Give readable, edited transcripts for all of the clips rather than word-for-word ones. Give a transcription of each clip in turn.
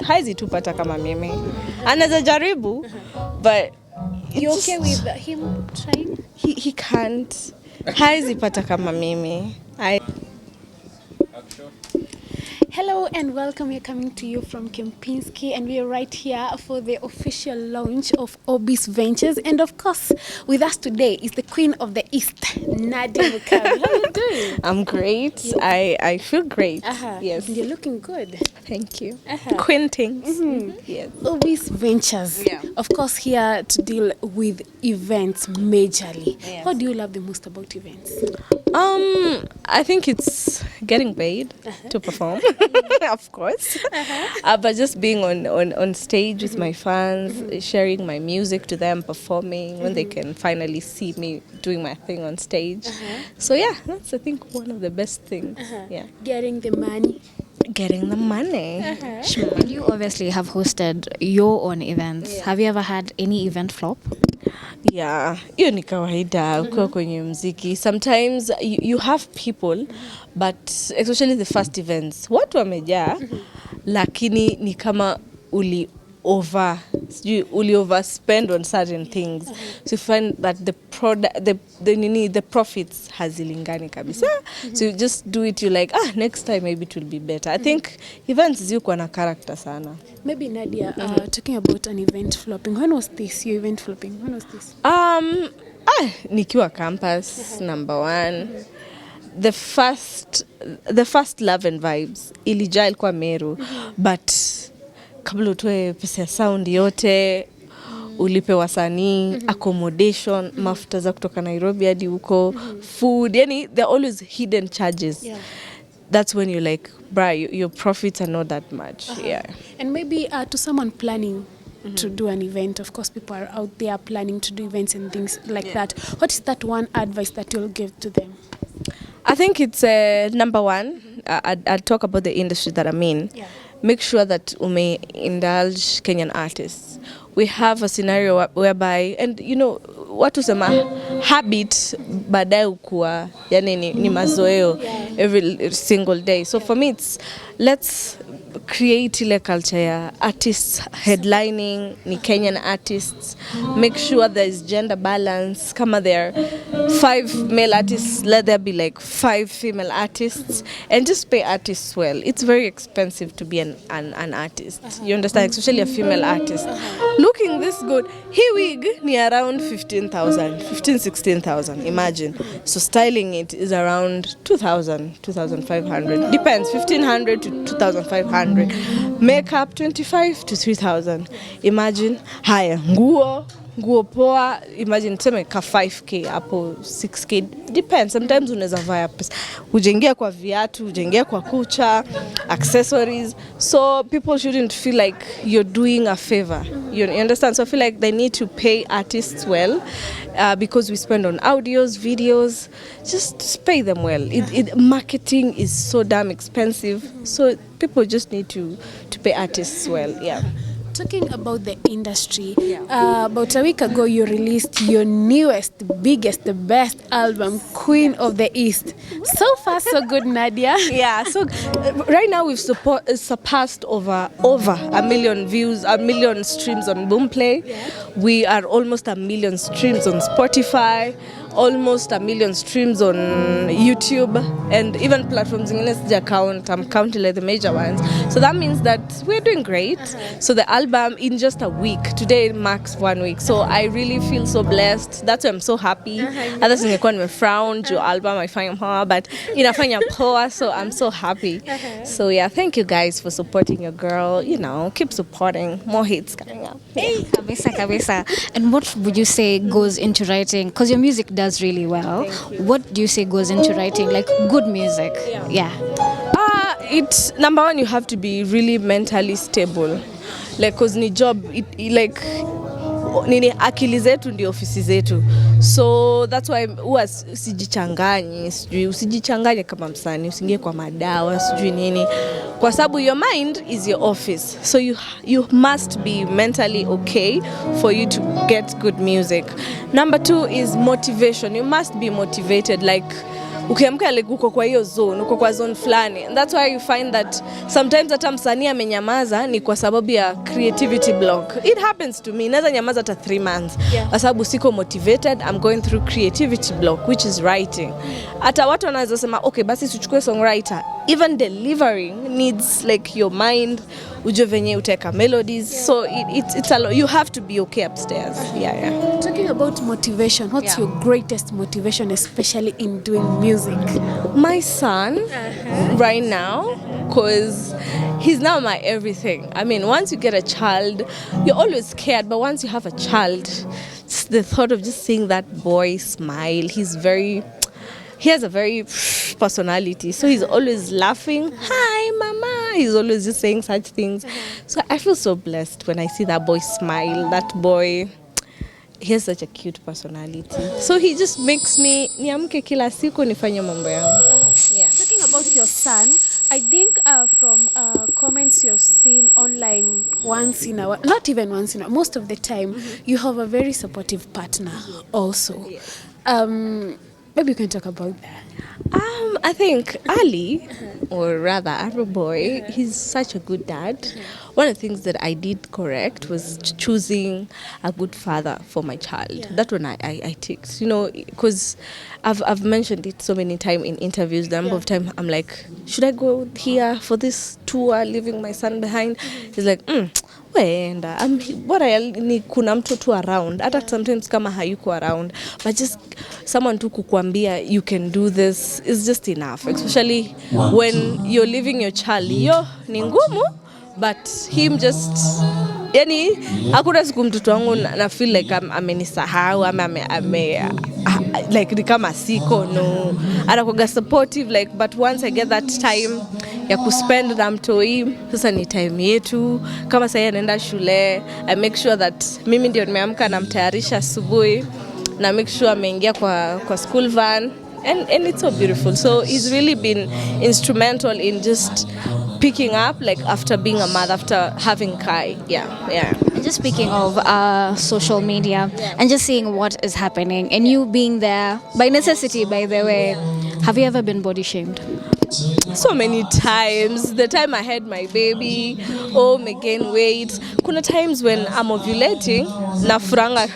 haizi tupata kama mimi. Anaweza jaribu, but you okay with him trying? He can't. Haizi pata kama mimi. Hello and welcome. We're coming to you from Kempinski and we are right here for the official launch of Obbyes Ventures. And of course, with us today is the Queen of the East, Nadia Mukami. How are you doing? I'm great. I feel great. Yes. You're looking good. Thank you. Queen things. Yes. Obbyes Ventures. Yeah. Of course, here to deal with events majorly. Yes. What do you love the most about events? I think it's getting paid to perform, of course. But just being on stage with my fans, sharing my music to them, performing when they can finally see me doing my thing on stage. So yeah, that's I think one of the best things. Yeah, Getting the money. getting the money. Sure. You obviously have hosted your own events. Yeah. Have you ever had any event flop? Yeah, hiyo ni kawaida ukiwa kwenye muziki. Sometimes you have people, but especially the first events, watu wamejaa, lakini ni kama uli overspend on certain things. So you find that the profits hazilingani kabisa. So you just do it, you like, next time maybe it will be better. I think events ziko na character sana. Maybe Nadia, talking about an event flopping. When was this, your event flopping? When was this? Nikiwa campus, number 1. The first Love and Vibes ilijaa ilikuwa Meru, but kabla utoe pesa ya sound yote, ulipe wasanii, accommodation, mafuta za kutoka Nairobi hadi huko, food, yani there are always hidden charges. Yeah. That's when you're like, your profits are not that much. Yeah. And maybe to someone planning to do an event, of course people are out there planning to do events and things like that. What is that one advice that you'll give to them? I think it's number 1, I'll talk about the industry that I'm in. Yeah. Make sure that ume indulge Kenyan artists. We have a scenario whereby, and you know, watu sema habit baadaye ukua, yani ni mazoeo every single day. So for me it's, let's create ile culture ya artists headlining, ni Kenyan artists. Make sure there is gender balance. Kama there are 5 male artists, let there be like 5 female artists, and just pay artists well. It's very expensive to be an artist. You understand, especially a female artist. Looking this good, he wig ni around 16,000. Imagine. So styling it is around 2,000, 2,500. Depends, 1,500 to 2,500. Makeup 25 to 3,000. Imagine. Haya, nguo poa, imagine tuseme ka 5k hapo 6k, depends. Sometimes unaweza vaya pesa, ujengea kwa viatu, ujengea kwa kucha, accessories. So people shouldn't feel like you're doing a favor. You understand? So I feel like they need to pay artists well, because we spend on audios, videos. Just pay them well. Marketing is so damn expensive. So people just need to pay artists well. Yeah. Talking about the industry, about a week ago you released your newest, biggest, the best album, Queen of the East. So far so good, Nadia. Yeah, so right now we've surpassed over 1 million views, 1 million streams on Boomplay. Yeah. We are almost 1 million streams on Spotify, almost 1 million streams on YouTube, and even platforms in this account. I'm counting like the major ones. So that means that we're doing great. So the album in just a week, today marks 1 week. So I really feel so blessed. That's why I'm so happy. Others ningekuwa nimefrown juu album haifanya poa, but inafanya poa, so I'm so happy. So yeah, thank you guys for supporting your girl. You know, keep supporting. More hits coming up. Hey, kabisa. And what would you say goes into writing? Because your music does really well. What do you say goes into writing? Like good music. Yeah. It's number 1, you have to be really mentally stable. Like, cause ni job, like nini akili zetu ndio ofisi zetu. So that's why huwa usijichanganye kama msanii, usiingie kwa madawa, sijui nini. Kwa sababu your mind is your office. So you must be mentally okay for you to get good music. Number 2 is motivation. You must be motivated. Like ukiamka like uko kwa hiyo zone, uko kwa zone fulani. And that's why you find that sometimes hata msanii amenyamaza ni kwa sababu ya creativity block. It happens to me. Naweza nyamaza hata 3 months. Kwa sababu siko motivated, I'm going through creativity block, which is writing. Hata watu wanaweza sema okay, basi tuchukue songwriter. Even delivering needs like your mind, ujue venye uteka melodies. So it's a lot. You have to be okay upstairs. Yeah. Talking about motivation, what's your greatest motivation, especially in doing music? My son, right now, because he's now my everything. I mean, once you get a child, you're always scared, but once you have a child, just the thought of just seeing that boy smile, he has a very personality, so he's always laughing. Hi, mama. He's always just saying such things. So I feel so blessed when I see that boy smile. That boy, he has such a cute personality. So he just makes me niamke kila siku nifanye mambo yangu. Talking about your son, I think from comments you've seen online once in a while, not even once in a while, most of the time, you have a very supportive partner also. Maybe you can talk about that. I think Ali, or rather Arrowboy, he's such a good dad. One of the things that I did correct was choosing a good father for my child. That one I ticked, because I've mentioned it so many times in interviews. The number of times I'm like, should I go here for this tour, leaving my son behind? He's like, wenda bora ni kuna mtu around, hata sometimes kama hayuko around, but just someone tu kukuambia you can do this is just enough, especially when you're leaving your child. Ni ngumu, but him just yani hakuna siku mtoto wangu na feel like amenisahau ama like ni kama siko, no, anakuwa supportive, like, but once I get that time ya kuspend na mtoi, sasa ni time yetu. Kama sasa anaenda shule, I make sure that mimi ndio nimeamka na mtayarisha asubuhi, na make sure ameingia kwa school van, and it's so beautiful. So he's really been instrumental in just picking up, like, after being a mother, after having Kai. Yeah. And just speaking of social media and just seeing what is happening and you being there by necessity, by the way, have you ever been body shamed? So many times. The time I had my baby, me gain weight. Kuna times when I'm ovulating, na furanga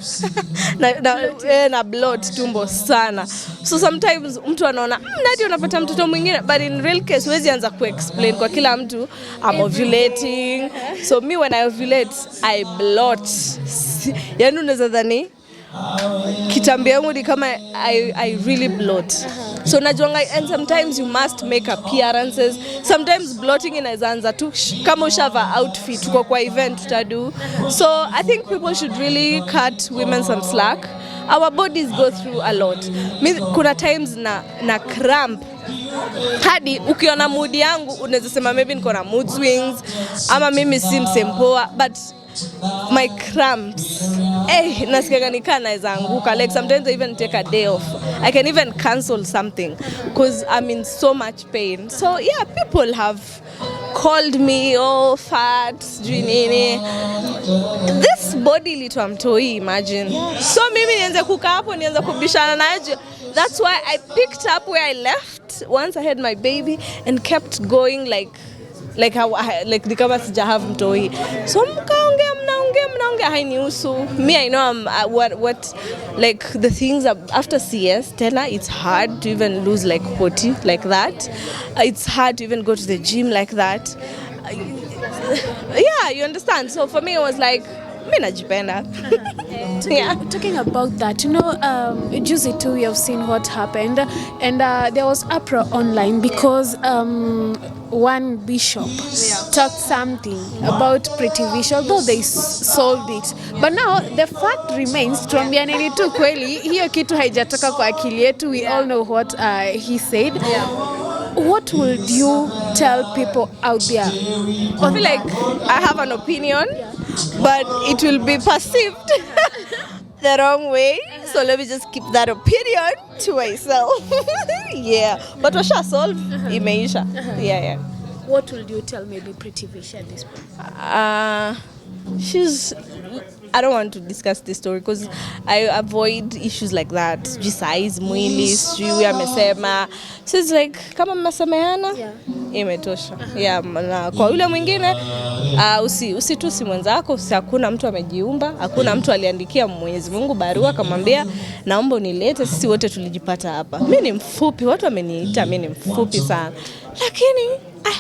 na blood tumbo sana. So sometimes mtu anaona Nadia unapata mtoto mwingine, but in real case huwezi anza kuexplain kwa kila mtu I'm ovulating. So me when I ovulate, I bloat. Yani unaweza dhani kitambi yangu ni kama I really bloat. So najuanga, and sometimes you must make appearances. Sometimes bloating inaweza anza tu kama ushava outfit kwa event utadu. So I think people should really cut women some slack. Our bodies go through a lot. Kuna times na cramp. Hadi ukiona mood yangu unaweza sema maybe niko na mood swings ama mimi si msempoa, but my cramps, nasikia nikaa naweza anguka. Like sometimes I even take a day off. I can even cancel something because I'm in so much pain. So yeah, people have called me fat, nini. This body litwa mtoi, imagine. So mimi nianze kukaa hapo, nianze kubishana naye. That's why I picked up where I left once I had my baby and kept going like how ni kama sija have mtoi. So mnaongea hainihusu. Me, I know what like the things after CS tena, it's hard to even lose like 40 like that. It's hard to even go to the gym like that. Yeah, you understand. So for me it was like mimi najipenda. Talking about that, juicy too, we have seen what happened, and there was uproar online because one bishop talked something about Pretty Vish, although they solved it. But now the fact remains, tuambianeni tu kweli, hiyo kitu haijatoka kwa akili yetu. We all know what he said. What would you tell people out there? I feel like I have an opinion, but it will be perceived the wrong way. So let me just keep that opinion to myself. Yeah. But washa solve, imeisha. Yeah. What would you tell maybe Pretty Vish at this point? I don't want to discuss this story because I avoid issues like that. Size, mwili, sijui amesema. So it's like kama mmesameheana imetosha. Yeah, na kwa yule mwingine usitusi mwenzako, hakuna mtu amejiumba, hakuna mtu aliandikia Mwenyezi Mungu barua akamwambia naomba unilete, sisi wote tulijipata hapa. Mimi ni mfupi, watu wameniita mimi ni mfupi sana. Lakini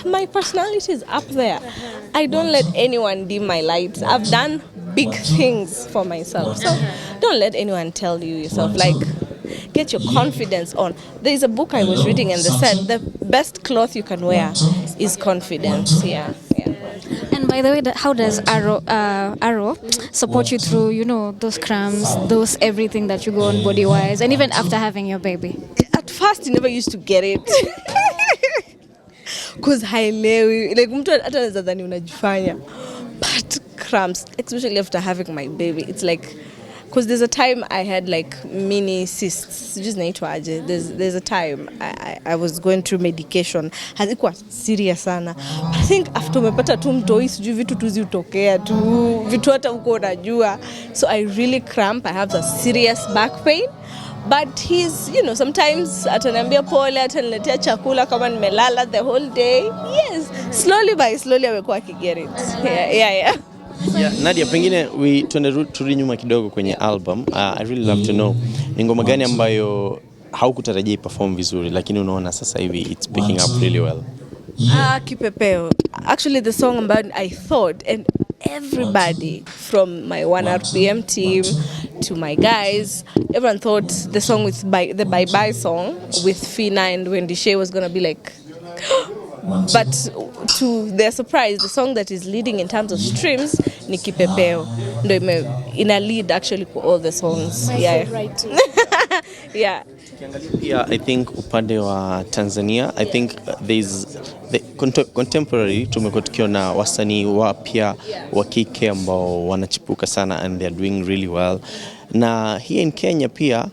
my personality is up there. I don't let anyone dim my light. I've done big things for myself. So don't let anyone tell you yourself. Like, get your confidence on. There is a book I was reading and they said the best cloth you can wear is confidence. Yeah. And by the way, how does Arrow support you through, you know, those cramps, those everything that you go on body-wise, and even after having your baby? At first, you never used to get it. Because hailewi, like mtu hata anaweza dhani unajifanya. But cramps, especially after having my baby, it's like, because there's a time I had like mini cysts. Just naitwa aje. There's a time I was going through medication. Hazikuwa serious sana. But I think after umepata tu mtoi sijui vitu tu ziutokea tu, vitu hata uko unajua. So I really cramp. I have a serious back pain. But he's, you know, sometimes ataniambia pole, ataniletea chakula kama nimelala the whole day. Yes, slowly by slowly amekuwa akiget it. Yeah. Yeah, Nadia, pengine turudi nyuma kidogo kwenye album. I really love to know ni ngoma gani ambayo haukutarajia perform vizuri lakini unaona sasa hivi it's picking up really well. Kipepeo. Actually the song about I thought and everybody from my 1RPM team to my guys, everyone thought the song with the Bye Bye song with Fina and Wendy Shea was going to be like but to their surprise the song that is leading in terms of streams ni Kipepeo. Ndo ina lead actually for all the songs. Yeah. Yeah. Yeah, I think upande wa Tanzania, I think there's the contemporary tumekuwa tukiona wasanii wapya wa kike ambao wanachipuka sana and they're doing really well. Na here in Kenya pia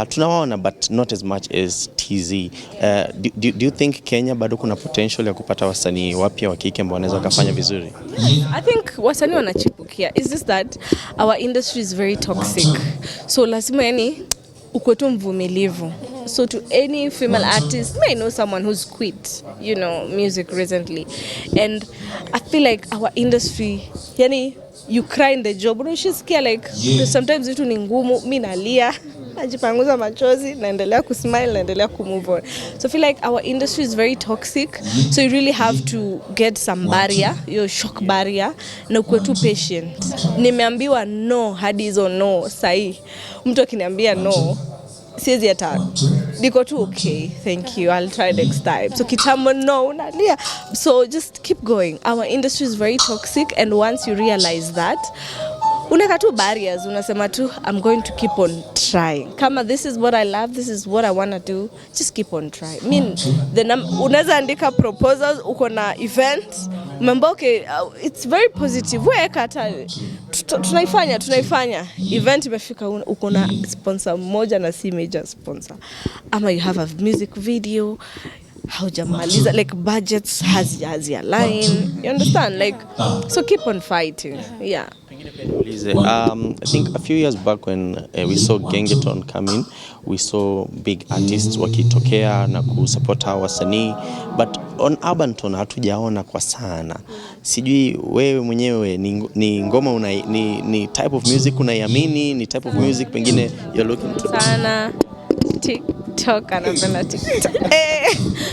tunawaona but not as much as TZ. Do you think Kenya bado kuna potential ya kupata wasanii wapya wa kike ambao wanaweza kufanya vizuri? I think wasanii wanachipukia. It's just that our industry is very toxic. So lazima yani uko tu mvumilivu. So to any female artist, I know someone who's quit, you know, music recently. And I feel like our industry, yani you cry in the job. Unashisikia like sometimes vitu ni ngumu, mimi nalia, najipanguza machozi, naendelea kusmile, naendelea kumove on. So I feel like our industry is very toxic. So you really have to get some barrier, your shock barrier, na ukuwe tu patient. Nimeambiwa no hadi hizo no sahi. Mtu akiniambia no, siwezi hata niko tu okay, thank you, I'll try next time. So kitambo no unalia. So just keep going. Our industry is very toxic and once you realize that, unaweka tu barriers, unasema tu I'm going to keep on trying. Kama this is what I love, this is what I want to do, just keep on trying. I mean, unaweza andika proposals, uko na event, umemba okay, it's very positive. Weka hata tunaifanya. Event imefika uko na sponsor mmoja na si major sponsor. Ama you have a music video, haujamaliza, like budgets has your line. You understand? Like, so keep on fighting. Yeah. I think a few years back when we saw Gengeton come in, we saw big artists wakitokea na kusupport hawa wasanii, but on urban tone hatujaona kwa sana. Sijui wewe mwenyewe ni ngoma ni type of music unaiamini, ni type of music pengine you're looking to sana TikTok, anapenda TikTok.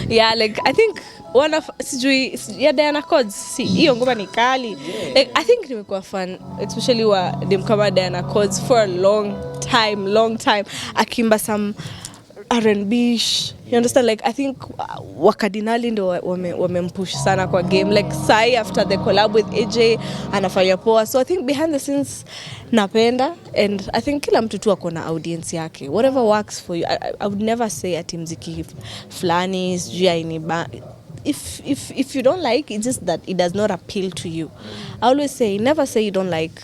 Yeah, like I think one of sijui ya Diana Codes, si hiyo ngoma ni kali. Like I think nimekuwa fan especially wa dem kama Diana Codes for a long time akimba some R&B, you understand, like I think wakadinali ndo wamempush sana kwa game, like sai after the collab with AJ anafanya poa. So I think behind the scenes napenda, and I think kila mtu tu ako na audience yake, whatever works for you. I would never say ati mziki fulani sijui ni if you don't like, it's just that it does not appeal to you. I always say never say you don't like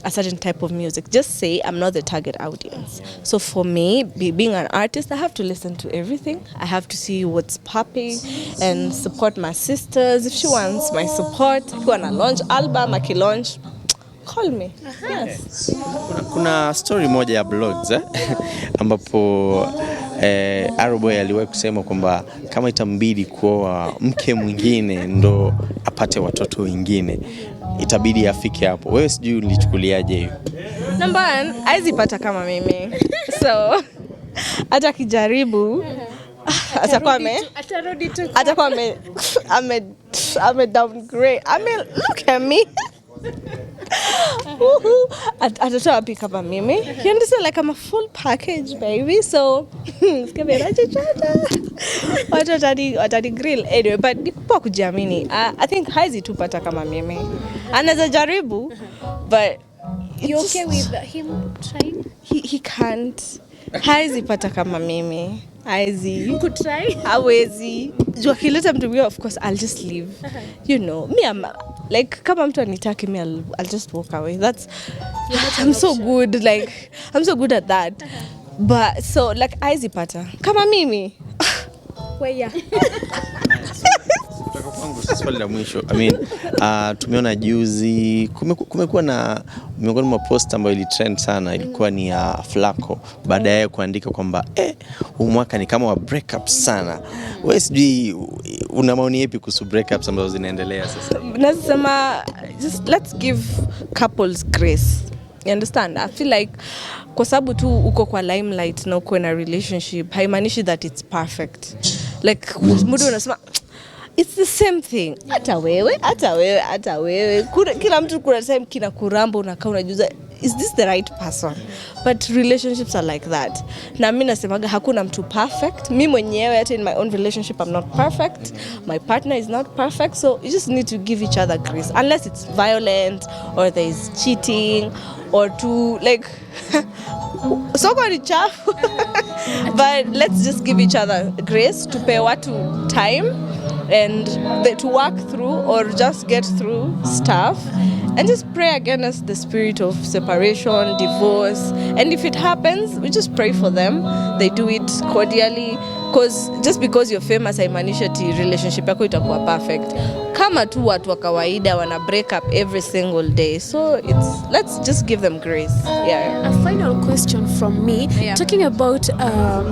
a certain type of music. Just say I'm not the target audience. So for me, being an artist, I have to listen to everything. I have to see what's popping and support my sisters if she wants my support. If you wanna launch album, I can launch. call me. Yes. Kuna story moja ya blogs ambapo Arrowboy aliwahi kusema kwamba kama itambidi kuoa mke mwingine ndo apate watoto wengine itabidi afike hapo. Wewe sijui ulichukuliaje hiyo? Number 1, haizipata kama mimi. So hata kijaribu atakuwa ame downgrade. I mean, look at me. Atatoa wapi kama mimi? You understand, like I'm a full package, baby. So watani grill anyway, but nikupa kujiamini. I think haizi tupata kama mimi. Anaweza jaribu, but you okay with him trying? He can't. Haizi pata kama mimi. Haizi. You could try. Hawezi. Jua kileta mtu mwingine, of course I'll just leave. You know, me I'm like kama mtu anitaki me I'll just walk away. I'm so good, like I'm so good at that. But so like haizi pata kama mimi. Weya. Swali la mwisho. I mean, tumeona juzi kumekuwa na miongoni mwa post ambayo ilitrend sana, ilikuwa ni ya Flacco baadaye kuandika kwamba huu mwaka ni kama wa breakup sana. Wewe sijui una maoni yapi kuhusu breakups ambazo zinaendelea sasa? Nasema just let's give couples grace. You understand? I feel like kwa sababu tu uko kwa limelight na uko in a relationship haimaanishi that it's perfect. Like mtu unasema it's the same thing. Hata wewe. Kila mtu kuna time kina kuramba unakaa unajuza is this the right person? But relationships are like that. Na mimi nasemaga hakuna mtu perfect. Mimi mwenyewe hata in my own relationship I'm not perfect. My partner is not perfect. So you just need to give each other grace. Unless it's violent or there is cheating or to like so kwa ni chafu. But let's just give each other grace, tupe watu time and to work through or just get through stuff and just pray against the spirit of separation, divorce, and if it happens we just pray for them, they do it cordially, because just because you're famous haimaanishi ati relationship yako itakuwa perfect. Kama tu watu wa kawaida wana break up every single day, so let's just give them grace. Yeah. A final question from me, talking about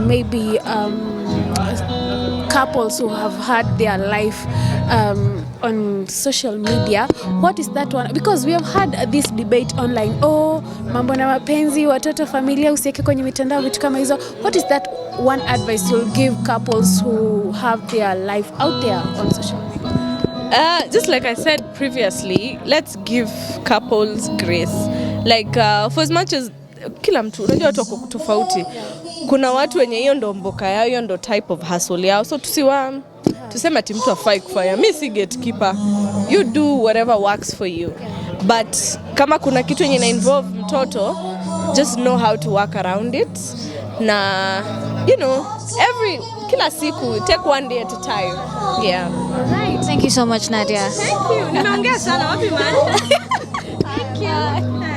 maybe couples who have had their life on social media. What is that one? Because we have had this debate online. Mambo na mapenzi, watoto, familia, usiweke kwenye mitandao, vitu kama hizo. What is that one advice you'll give couples who have their life out there on social media? Just like I said previously, let's give couples grace. Like for as much as kila mtu unajua watu wako tofauti. Kuna watu wenye hiyo ndo mboka yao, hiyo ndo type of hustle yao. So tuseme ati mtu afai kufanya. Mimi si gatekeeper. You do whatever works for you. But kama kuna kitu yenye ina involve mtoto, just know how to work around it. Na you know, kila siku take one day at a time. Yeah. Thank you so much, Nadia. Thank you. Nimeongea sana wapi man? Thank you.